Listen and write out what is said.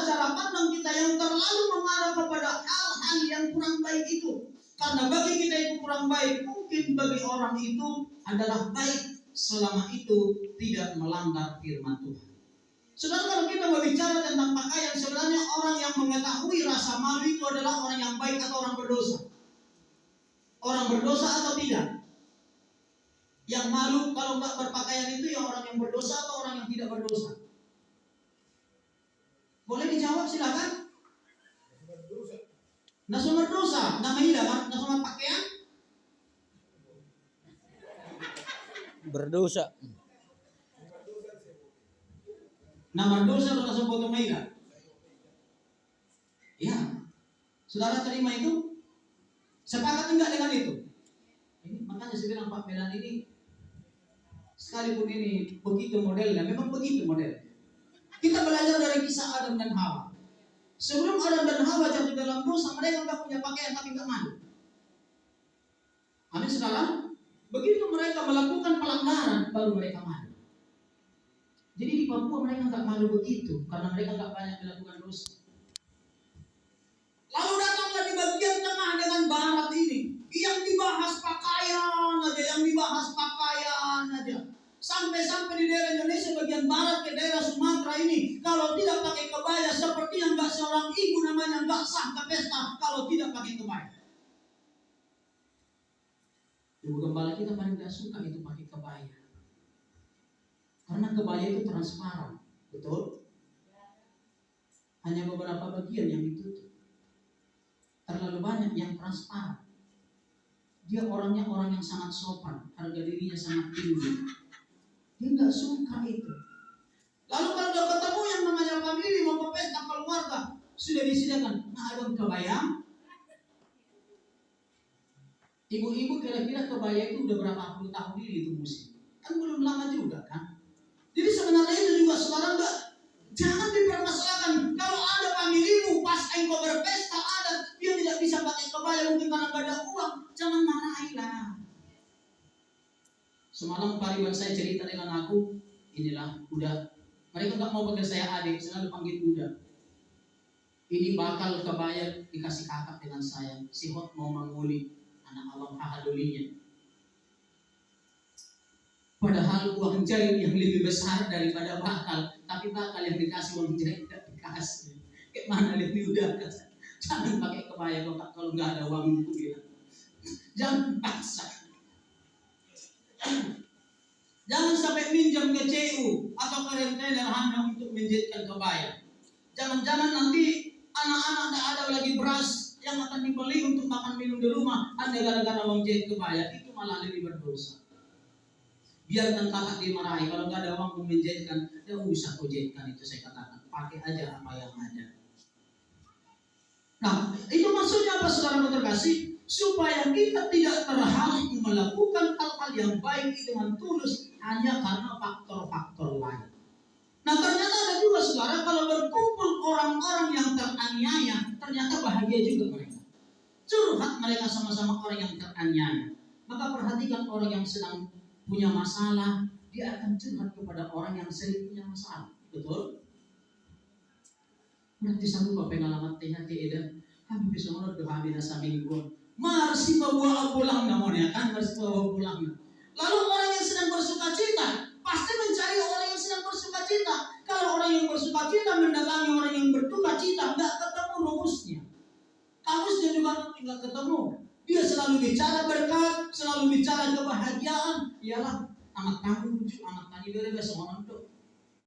cara pandang kita yang terlalu mengarah kepada hal-hal yang kurang baik itu. Karena bagi kita itu kurang baik, mungkin bagi orang itu adalah baik selama itu tidak melanggar firman Tuhan. Saudara, kalau kita berbicara tentang pakaian, sebenarnya orang yang mengetahui rasa malu itu adalah orang yang baik atau orang berdosa? Orang berdosa atau tidak? Yang malu kalau nggak berpakaian itu yang orang yang berdosa atau orang yang tidak berdosa? Boleh dijawab silakan. Nasu berdosa, nama hilang, nasu pakaian? Berdosa. Nama dosa atau nasu potong hilang? Ya, saudara terima itu? Sepakat enggak dengan itu? Ini makanya saya bilang Pak Medan ini sekalipun ini begitu modelnya, memang begitu modelnya. Kita belajar dari kisah Adam dan Hawa. Sebelum Adam dan Hawa jatuh dalam dosa, mereka nggak punya pakaian tapi nggak malu. Amin saudara. Begitu mereka melakukan pelanggaran, baru mereka malu. Jadi di Papua mereka nggak malu begitu, karena mereka nggak banyak melakukan dosa. Lalu datanglah di bagian tengah dengan barat ini, yang dibahas pakaian aja, yang dibahas pakaian aja. Sampai-sampai di daerah Indonesia bagian barat ke daerah Sumatera ini, kalau tidak pakai kebaya seperti yang nggak seorang ibu namanya nggak sah ke pesta kalau tidak pakai kebaya. Ibu gembala kita paling nggak suka itu pakai kebaya, karena kebaya itu transparan, betul? Hanya beberapa bagian yang ditutup, terlalu banyak yang transparan. Dia orangnya orang yang sangat sopan, harga dirinya sangat tinggi. Dia nggak suka itu. Lalu kalau udah ketemu yang namanya famili mau ke pesta keluarga, sudah disediakan. Nah, ada kebaya. Ibu-ibu kira-kira kebaya itu udah berapa puluh tahun ini itu musim. Kan belum lama juga kan. Jadi sebenarnya itu juga saudara enggak, jangan dipermasalahkan. Kalau ada familimu pas engkau berpesta ada dia tidak bisa pakai kebaya mungkin karena nggak ada uang, jangan marahilah. Semalam pariwan saya cerita dengan aku, inilah udah mereka nggak mau panggil saya adik, selalu panggil Buddha. Ini bakal kebaya dikasih kakak dengan saya. Si Hot mau menguli anak abang hahadulinya. Padahal uang jahit yang lebih besar daripada bakal, tapi bakal yang dikasih uang jahit tidak dikasih. Kayak mana lebih udah kan? Jangan pakai kebaya kalau nggak ada uang itu dia. Jangan paksa. Jangan sampai minjam ke CU atau ke rentenir hanya untuk menjahitkan kebaya. Jangan-jangan nanti anak-anak tidak ada lagi beras yang akan dibeli untuk makan minum di rumah hanya gara-gara uang jahit kebaya, itu malah lebih berdosa. Biarkan kakak dimarahi, kalau nggak ada uang untuk menjahitkan, ya usah kau jahitkan itu saya katakan, pakai aja apa yang ada. Nah, itu maksudnya apa saudara terkasih? Supaya kita tidak terhalang melakukan hal-hal yang baik dengan tulus hanya karena faktor-faktor lain. Nah, ternyata ada juga saudara, kalau berkumpul orang-orang yang teraniaya, ternyata bahagia juga mereka. Curhat mereka sama-sama orang yang teraniaya. Maka perhatikan orang yang sedang punya masalah, dia akan curhat kepada orang yang sering punya masalah. Betul? Nanti sanggup pengalaman THT dan kami bisa menurut doa bina samingguan. Marsi bawa pulang namanya kan, marsi bawa pulang. Lalu orang yang sedang bersuka cita pasti mencari orang yang sedang bersuka cita. Kalau orang yang bersuka cita mendatangi orang yang berduka cita, nggak ketemu rumusnya. Kamusnya juga nggak ketemu. Dia selalu bicara berkat, selalu bicara kebahagiaan. Ialah anak kamu lucu, anak tadi dari besok orang tuh.